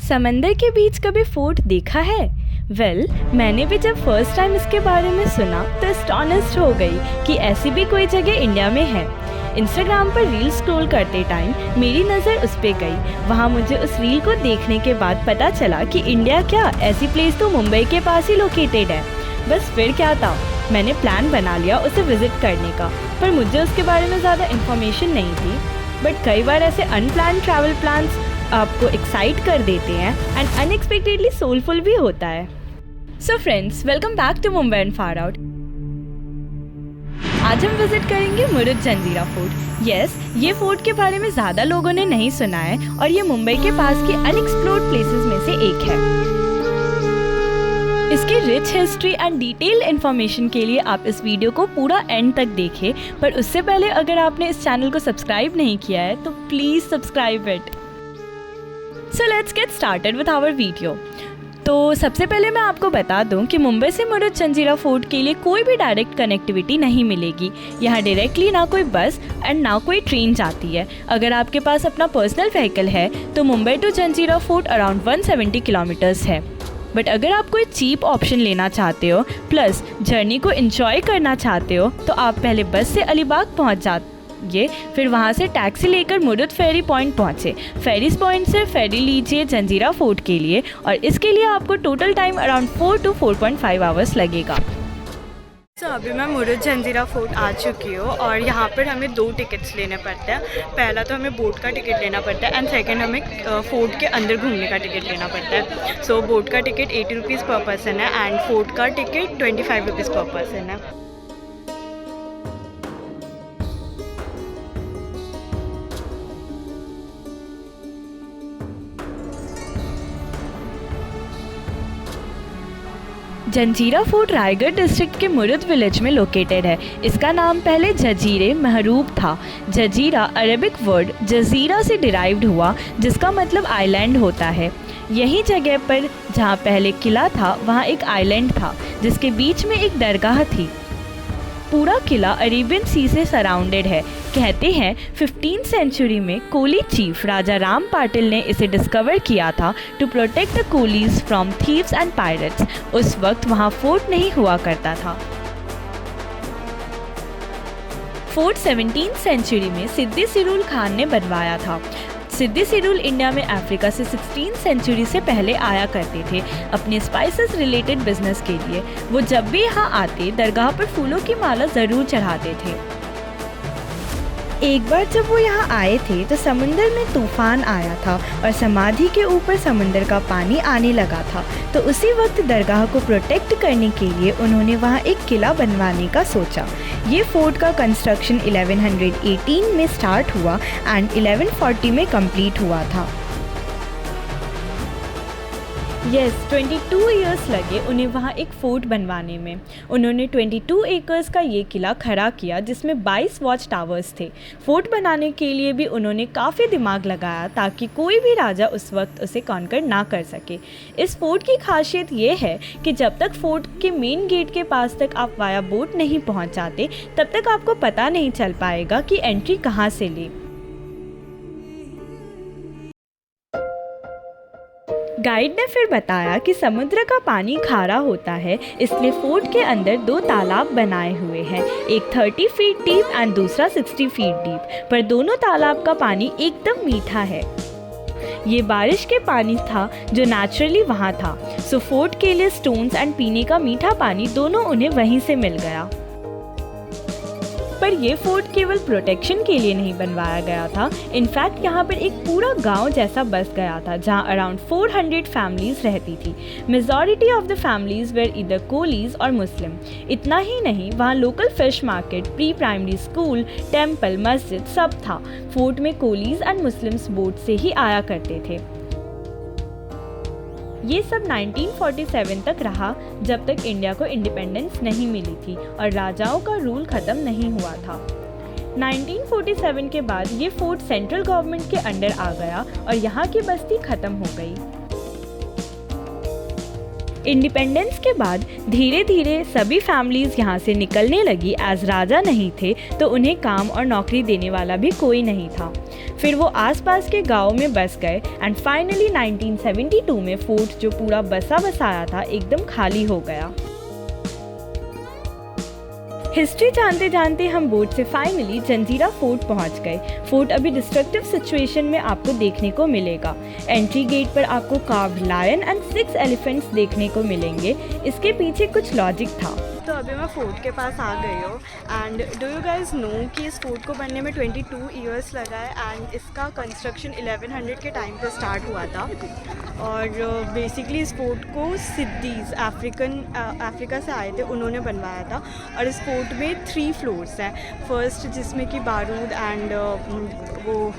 समंदर के बीच कभी फोर्ट देखा है? मैंने भी जब फर्स्ट टाइम इसके बारे में सुना तो एस्टॉनिश्ड हो गई कि ऐसी भी कोई जगह इंडिया में है। इंस्टाग्राम पर रील स्क्रॉल करते टाइम मेरी नज़र उस पे गई। वहाँ मुझे उस रील को देखने के बाद पता चला कि इंडिया क्या, ऐसी प्लेस तो मुंबई के पास ही लोकेटेड है। बस फिर क्या था, मैंने प्लान बना लिया उसे विज़िट करने का, पर मुझे उसके बारे में ज़्यादा इन्फॉर्मेशन नहीं थी। बट कई बार ऐसे अनप्लान्ड ट्रैवल प्लान्स आपको एक्साइट कर देते हैं एंड अनएक्सपेक्टेडली सोलफुल भी होता है। So friends, welcome back to Mumbai and far out. आज हम विजिट करेंगे मुरुड जंजीरा फोर्ट। ये फोर्ट के बारे में ज़्यादा लोगों ने नहीं सुना है और ये मुंबई के पास की अनएक्सप्लोर्ड प्लेसेस में से एक है। इसकी rich history and detail information के लिए आप इस वीडियो को पूरा एंड तक देखें, पर उससे पहले अगर आपने इस चैनल को सब्सक्राइब नहीं किया है तो please subscribe it. So let's get started with our video. तो सबसे पहले मैं आपको बता दूं कि मुंबई से मुरुड जंजीरा फोर्ट के लिए कोई भी डायरेक्ट कनेक्टिविटी नहीं मिलेगी। यहाँ डायरेक्टली ना कोई बस एंड ना कोई ट्रेन जाती है। अगर आपके पास अपना पर्सनल व्हीकल है तो Mumbai to Janjira fort around 170 kilometres है। बट अगर आप कोई चीप ऑप्शन लेना चाहते हो प्लस जर्नी को एंजॉय करना चाहते हो तो आप पहले बस से अलीबाग पहुँच जाइए, फिर वहाँ से टैक्सी लेकर मुरुड फेरी पॉइंट पहुँचे। फेरीज पॉइंट से फेरी लीजिए जंजीरा फोर्ट के लिए और इसके लिए आपको total time around 4 to 4.5 hours लगेगा। अभी मैं मुरुड जंजीरा फोर्ट आ चुकी हूँ और यहाँ पर हमें 2 टिकट्स लेने पड़ते हैं। पहला तो हमें बोट का टिकट लेना पड़ता है एंड सेकंड हमें फोर्ट के अंदर घूमने का टिकट लेना पड़ता है। सो बोट का टिकट 80 रुपीज़ पर पर्सन है एंड फोर्ट का टिकट 25 रुपीज़ पर पर्सन है। जंजीरा फोर्ट रायगढ़ डिस्ट्रिक्ट के मुरुद विलेज में लोकेटेड है। इसका नाम पहले जजीरे महरूब था। जजीरा अरबिक वर्ड जजीरा से डिराइव्ड हुआ जिसका मतलब आइलैंड होता है। यही जगह पर जहाँ पहले किला था वहाँ एक आइलैंड था जिसके बीच में एक दरगाह थी। पूरा किला अरेबियन सी से सराउंडेड है। कहते हैं 15th सेंचुरी में कोली चीफ राजा राम पाटिल ने इसे डिस्कवर किया था to protect the Kolis from thieves and pirates. उस वक्त वहाँ फोर्ट नहीं हुआ करता था। फोर्ट 17th सेंचुरी में सिद्दी सिरुल खान ने बनवाया था। सिद्दी सिरुल इंडिया में अफ्रीका से 16th सेंचुरी से पहले आया करते थे अपने स्पाइसेस रिलेटेड बिजनेस के लिए। वो जब भी यहाँ आते दरगाह पर फूलों की माला ज़रूर चढ़ाते थे। एक बार जब वो यहाँ आए थे तो समुंदर में तूफान आया था और समाधि के ऊपर समुंदर का पानी आने लगा था। तो उसी वक्त दरगाह को प्रोटेक्ट करने के लिए उन्होंने वहाँ एक किला बनवाने का सोचा। ये फोर्ट का कंस्ट्रक्शन 1118 में स्टार्ट हुआ एंड 1140 में कंप्लीट हुआ था। 22 इयर्स लगे उन्हें वहाँ एक फोर्ट बनवाने में। उन्होंने 22 एकर्स का ये किला खड़ा किया जिसमें 22 वॉच टावर्स थे। फोर्ट बनाने के लिए भी उन्होंने काफ़ी दिमाग लगाया ताकि कोई भी राजा उस वक्त उसे कॉन्कर ना कर सके। इस फोर्ट की खासियत ये है कि जब तक फोर्ट के मेन गेट के पास तक आप वाया बोट नहीं पहुँच जाते तब तक आपको पता नहीं चल पाएगा कि एंट्री कहाँ से ले। गाइड ने फिर बताया कि समुद्र का पानी खारा होता है, इसलिए फोर्ट के अंदर 2 तालाब बनाए हुए हैं, एक 30 फीट डीप एंड दूसरा 60 फीट डीप। पर दोनों तालाब का पानी एकदम मीठा है। ये बारिश के पानी था जो नेचुरली वहाँ था। सो फोर्ट के लिए स्टोन्स एंड पीने का मीठा पानी दोनों उन्हें वहीं से मिल गया। पर ये फोर्ट केवल प्रोटेक्शन के लिए नहीं बनवाया गया था। इनफैक्ट यहाँ पर एक पूरा गांव जैसा बस गया था जहाँ अराउंड 400 फैमिलीज रहती थी। Majority of the families were इधर कोलीज और मुस्लिम। इतना ही नहीं, वहाँ local fish market, pre primary school, temple, मस्जिद सब था। फोर्ट में कोलीज एंड मुस्लिम्स बोट से ही आया करते थे। ये सब 1947 तक रहा जब तक इंडिया को इंडिपेंडेंस नहीं मिली थी और राजाओं का रूल ख़त्म नहीं हुआ था। 1947 के बाद ये फोर्ट सेंट्रल गवर्नमेंट के अंडर आ गया और यहाँ की बस्ती ख़त्म हो गई। इंडिपेंडेंस के बाद धीरे धीरे सभी फैमिलीज़ यहाँ से निकलने लगी, एज राजा नहीं थे तो उन्हें काम और नौकरी देने वाला भी कोई नहीं था। फिर वो आसपास के गाँव में बस गए एंड फाइनली 1972 में फोर्ट जो पूरा बसा बसाया था एकदम खाली हो गया। हिस्ट्री जानते जानते हम बोट से फाइनली जंजीरा फोर्ट पहुंच गए। फोर्ट अभी डिस्ट्रक्टिव सिचुएशन में आपको देखने को मिलेगा। एंट्री गेट पर आपको कार्व्ड लायन एंड 6 एलिफेंट्स देखने को मिलेंगे। इसके पीछे कुछ लॉजिक था। तो अभी मैं फोर्ट के पास आ गई हूँ and do you guys know कि इस फोर्ट को बनने में 22 ईयर्स लगा है एंड इसका कंस्ट्रक्शन 1100 के टाइम पे स्टार्ट हुआ था। और बेसिकली इस फोर्ट को सिद्दीज़ अफ्रीका से आए थे, उन्होंने बनवाया था। और इस फोर्ट में 3 फ्लोर्स हैं। फर्स्ट जिसमें कि बारूद एंड वो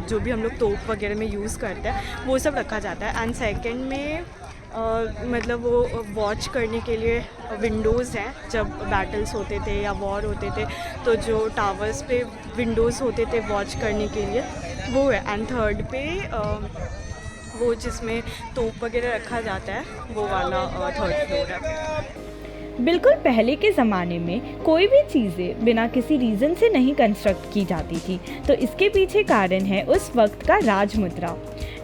जो भी हम लोग तोप वगैरह में यूज़ करते हैं वो सब रखा जाता है। एंड सेकेंड में मतलब वो वॉच करने के लिए विंडोज़ हैं। जब बैटल्स होते थे या वॉर होते थे तो जो टावर्स पे विंडोज़ होते थे वॉच करने के लिए वो है। एंड थर्ड पे वो जिसमें तोप वगैरह रखा जाता है वो वाला थर्ड फ्लोर है। बिल्कुल पहले के ज़माने में कोई भी चीज़ें बिना किसी रीज़न से नहीं कंस्ट्रक्ट की जाती थी, तो इसके पीछे कारण है उस वक्त का राजमुद्रा।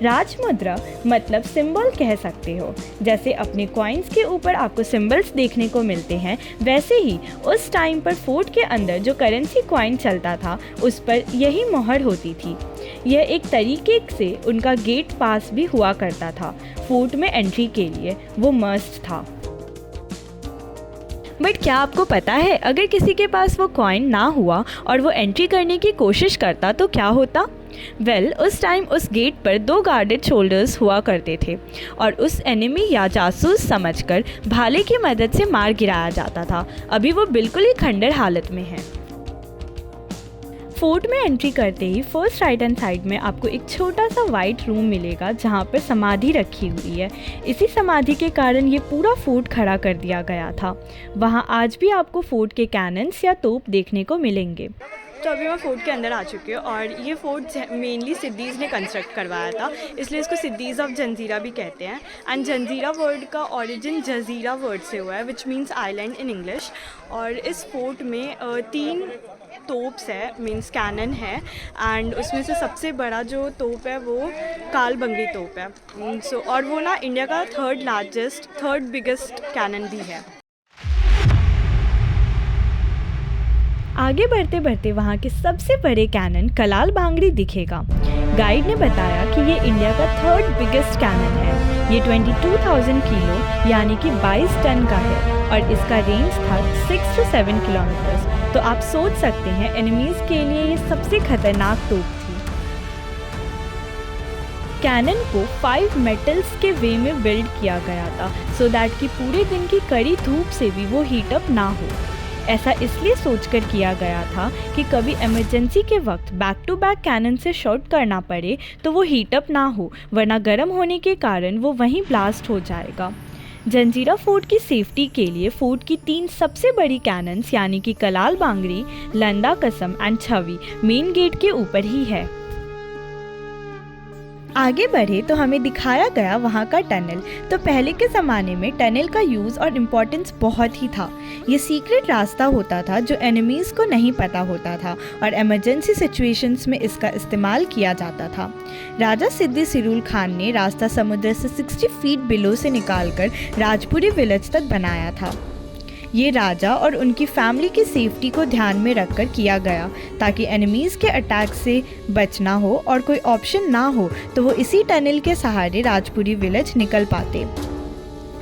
राजमुद्रा मतलब सिंबल कह सकते हो। जैसे अपने कॉइन्स के ऊपर आपको सिंबल्स देखने को मिलते हैं, वैसे ही उस टाइम पर फोर्ट के अंदर जो करेंसी कॉइन चलता था उस पर यही मोहर होती थी। यह एक तरीके से उनका गेट पास भी हुआ करता था। फोर्ट में एंट्री के लिए वो मस्ट था। बट क्या आपको पता है अगर किसी के पास वो कॉइन ना हुआ और वो एंट्री करने की कोशिश करता तो क्या होता? उस टाइम उस गेट पर 2 गार्डेड शोल्डर्स हुआ करते थे और उस एनिमी या जासूस समझकर भाले की मदद से मार गिराया जाता था। अभी वो बिल्कुल ही खंडर हालत में है। फोर्ट में एंट्री करते ही फर्स्ट राइट हैंड साइड में आपको एक छोटा सा वाइट रूम मिलेगा जहाँ पर समाधि रखी हुई है। इसी समाधि के कारण ये पूरा फोर्ट खड़ा कर दिया गया था। वहाँ आज भी आपको फोर्ट के कैनन्स या तोप देखने को मिलेंगे। तो अभी मैं फोर्ट के अंदर आ चुकी हूँ और ये फोर्ट मेनली सिद्दीज़ ने कंस्ट्रक्ट करवाया था, इसलिए इसको सिद्दीज़ ऑफ जंजीरा भी कहते हैं। एंड जंजीरा वर्ड का ओरिजिन जजीरा वर्ड से हुआ है which means island in English. और इस फोर्ट में 3 तोप्स है, मीन्स कैनन है। एंड उसमें से सबसे बड़ा जो तोप है वो काल बंगड़ी तोप है। और वो ना इंडिया का थर्ड बिगेस्ट कैनन भी है। आगे बढ़ते बढ़ते वहाँ के सबसे बड़े कैनन कलाल बांगड़ी दिखेगा। गाइड ने बताया कि ये इंडिया का 3rd बिगेस्ट कैनन है। ये 22,000 किलो यानी कि 22 टन का है और इसका रेंज था 6 to 7 किलोमीटर। तो आप सोच सकते हैं एनिमीज़ के लिए ये सबसे खतरनाक तोप थी। कैनन को 5 मेटल्स के वे में बिल्ड किया गया था सो दैट कि पूरे दिन की कड़ी धूप से भी वो हीट अप ना हो। ऐसा इसलिए सोचकर किया गया था कि कभी इमरजेंसी के वक्त बैक टू बैक कैनन से शॉट करना पड़े तो वो हीट अप ना हो, वरना गर्म होने के कारण वो वहीं ब्लास्ट हो जाएगा। जंजीरा फोर्ट की सेफ्टी के लिए फोर्ट की 3 सबसे बड़ी कैनन्स यानी कि कलाल बांगड़ी, लंदा कसम एंड छवि मेन गेट के ऊपर ही है। आगे बढ़े तो हमें दिखाया गया वहाँ का टनल। तो पहले के ज़माने में टनल का यूज़ और इम्पोर्टेंस बहुत ही था। ये सीक्रेट रास्ता होता था जो एनिमीज़ को नहीं पता होता था और इमरजेंसी सिचुएशंस में इसका इस्तेमाल किया जाता था। राजा सिद्दी सिरुल खान ने रास्ता समुद्र से 60 फीट बिलो से निकालकर राजपुरी विलेज तक बनाया था। ये राजा और उनकी फैमिली की सेफ्टी को ध्यान में रखकर किया गया ताकि एनिमीज़ के अटैक से बचना हो और कोई ऑप्शन ना हो तो वो इसी टनल के सहारे राजपुरी विलेज निकल पाते।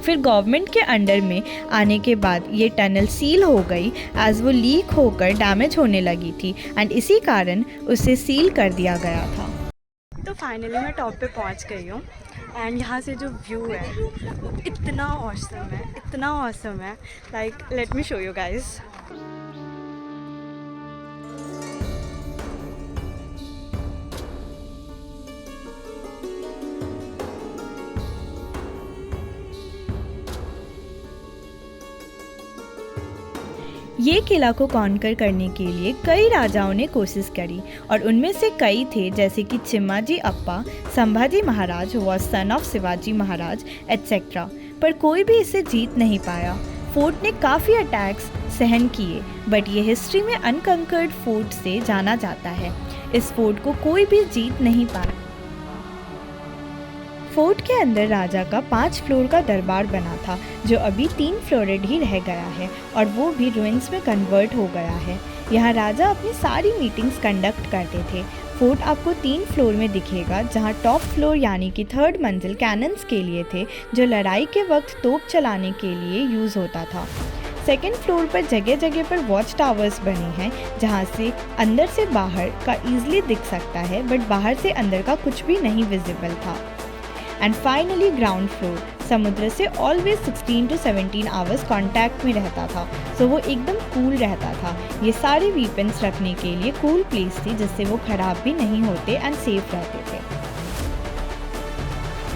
फिर गवर्नमेंट के अंडर में आने के बाद ये टनल सील हो गई एज वो लीक होकर डैमेज होने लगी थी एंड इसी कारण उसे सील कर दिया गया था। तो फाइनली मैं टॉप पे पहुंच गई हूँ एंड यहाँ से जो व्यू है वो इतना ऑसम है, like let me show you guys. ये किला को कॉन्कर करने के लिए कई राजाओं ने कोशिश करी और उनमें से कई थे जैसे कि Chimaji Appa, Sambhaji Maharaj was son of Shivaji Maharaj etcetera. पर कोई भी इसे जीत नहीं पाया। फोर्ट ने काफ़ी अटैक्स सहन किए, बट ये हिस्ट्री में अनकंकर्ड फोर्ट से जाना जाता है। इस फोर्ट को कोई भी जीत नहीं पाया। फोर्ट के अंदर राजा का 5 फ्लोर का दरबार बना था, जो अभी 3 फ्लोरेड ही रह गया है और वो भी रुइंस में कन्वर्ट हो गया है। यहाँ राजा अपनी सारी मीटिंग्स कंडक्ट करते थे। फोर्ट आपको 3 फ्लोर में दिखेगा, जहाँ टॉप फ्लोर यानी कि 3rd मंजिल कैनन्स के लिए थे, जो लड़ाई के वक्त तोप चलाने के लिए यूज़ होता था। 2nd फ्लोर पर जगह जगह पर वॉच टावर्स बने हैं, जहाँ से अंदर से बाहर का ईजिली दिख सकता है, बट बाहर से अंदर का कुछ भी नहीं विजिबल था। एंड फाइनली ग्राउंड फ्लोर समुद्र से ऑलवेज 16 to 17 आवर्स कांटेक्ट में रहता था, सो वो एकदम कूल रहता था। ये सारे वीपन्स रखने के लिए कूल प्लेस थी, जिससे वो खराब भी नहीं होते एंड सेफ रहते थे।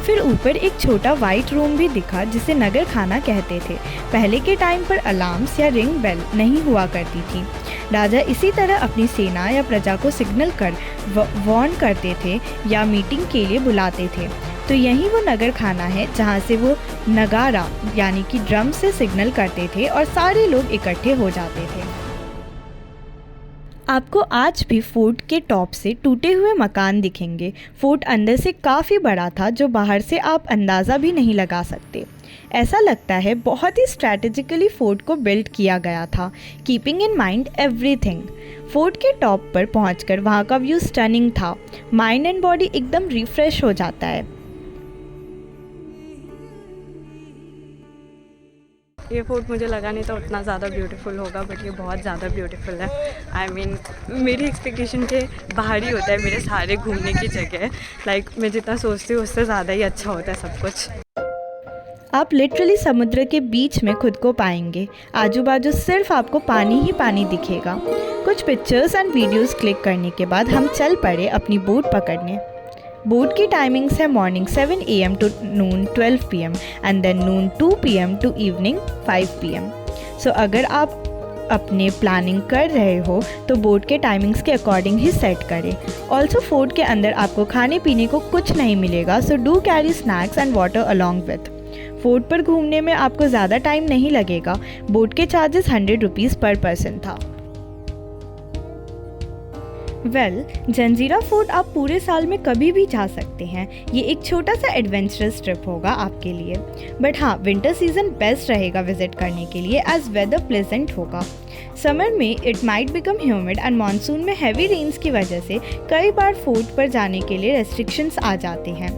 फिर ऊपर एक छोटा वाइट रूम भी दिखा, जिसे नगर खाना कहते थे। पहले के टाइम पर अलार्म्स या रिंग बेल नहीं हुआ करती थी। राजा इसी तरह अपनी सेना या प्रजा को सिग्नल कर वार्न करते थे या मीटिंग के लिए बुलाते थे। तो यही वो नगर खाना है, जहाँ से वो नगारा यानी कि ड्रम से सिग्नल करते थे और सारे लोग इकट्ठे हो जाते थे। आपको आज भी फोर्ट के टॉप से टूटे हुए मकान दिखेंगे। फोर्ट अंदर से काफ़ी बड़ा था, जो बाहर से आप अंदाज़ा भी नहीं लगा सकते। ऐसा लगता है बहुत ही स्ट्रैटेजिकली फोर्ट को बिल्ड किया गया था, keeping in mind everything. Fort के टॉप पर पहुंचकर वहां का व्यू स्टनिंग था। माइंड एंड बॉडी एकदम रिफ्रेश हो जाता है। ये फोर्ट मुझे लगा नहीं था उतना ज़्यादा ब्यूटीफुल होगा, बट ये बहुत ज़्यादा ब्यूटीफुल है। आई मीन मेरी एक्सपेक्टेशन के बाहर ही होता है मेरे सारे घूमने की जगह। लाइक मैं जितना सोचती हूँ उससे ज़्यादा ही अच्छा होता है सब कुछ। आप लिटरली समुद्र के बीच में खुद को पाएंगे। आजू बाजू सिर्फ आपको पानी ही पानी दिखेगा। कुछ पिक्चर्स एंड वीडियोस क्लिक करने के बाद हम चल पड़े अपनी बोट पकड़ने। बोट की टाइमिंग्स है morning 7 AM to noon 12 PM and then noon 2 PM to evening 5 PM। So अगर आप अपने प्लानिंग कर रहे हो तो बोट के टाइमिंग्स के अकॉर्डिंग ही सेट करें। ऑल्सो फोर्ट के अंदर आपको खाने पीने को कुछ नहीं मिलेगा, so do carry snacks and water along with. Fort पर घूमने में आपको ज़्यादा टाइम नहीं लगेगा। बोट के चार्जेस 100 रुपीज़ पर पर्सन था। जंजीरा फोर्ट आप पूरे साल में कभी भी जा सकते हैं। ये एक छोटा सा एडवेंचरस ट्रिप होगा आपके लिए, बट हाँ, विंटर सीजन बेस्ट रहेगा विजिट करने के लिए एज वेदर प्लेजेंट होगा। समर में it might become humid and monsoon में हैवी रेन्स की वजह से कई बार फोर्ट पर जाने के लिए रेस्ट्रिक्शंस आ जाते हैं।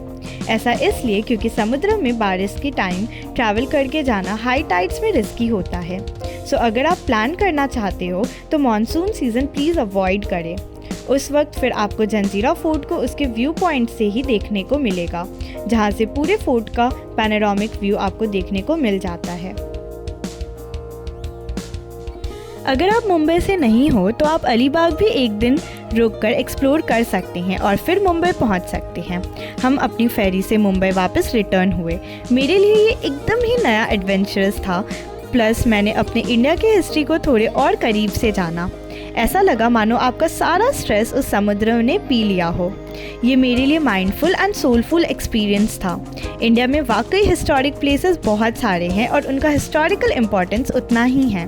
ऐसा इसलिए क्योंकि समुद्र में बारिश के टाइम ट्रैवल करके जाना हाई टाइड्स में रिस्की होता है। सो अगर आप प्लान करना चाहते हो तो मानसून सीज़न प्लीज़ अवॉइड करें। उस वक्त फिर आपको जंजीरा फोर्ट को उसके व्यू पॉइंट से ही देखने को मिलेगा, जहाँ से पूरे फोर्ट का पैनोरामिक व्यू आपको देखने को मिल जाता है। अगर आप मुंबई से नहीं हो तो आप अलीबाग भी एक दिन रुककर एक्सप्लोर कर सकते हैं और फिर मुंबई पहुंच सकते हैं। हम अपनी फेरी से मुंबई वापस रिटर्न हुए। मेरे लिए ये एकदम ही नया एडवेंचरस था, प्लस मैंने अपने इंडिया के हिस्ट्री को थोड़े और करीब से जाना। ऐसा लगा मानो आपका सारा स्ट्रेस उस समुद्र ने पी लिया हो। ये मेरे लिए माइंडफुल एंड सोलफुल एक्सपीरियंस था। इंडिया में वाकई हिस्टोरिक प्लेसेस बहुत सारे हैं और उनका हिस्टोरिकल इम्पोर्टेंस उतना ही है।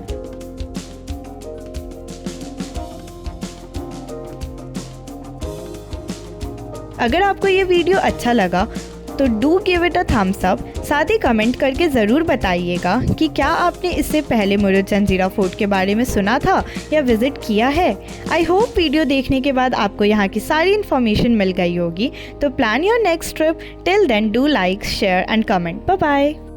अगर आपको ये वीडियो अच्छा लगा तो do give it a thumbs up. साथ ही कमेंट करके ज़रूर बताइएगा कि क्या आपने इससे पहले मुरुड जंजीरा फोर्ट के बारे में सुना था या विज़िट किया है। आई होप वीडियो देखने के बाद आपको यहाँ की सारी इन्फॉर्मेशन मिल गई होगी। तो plan your next trip. Till then do like, share and comment. Bye bye.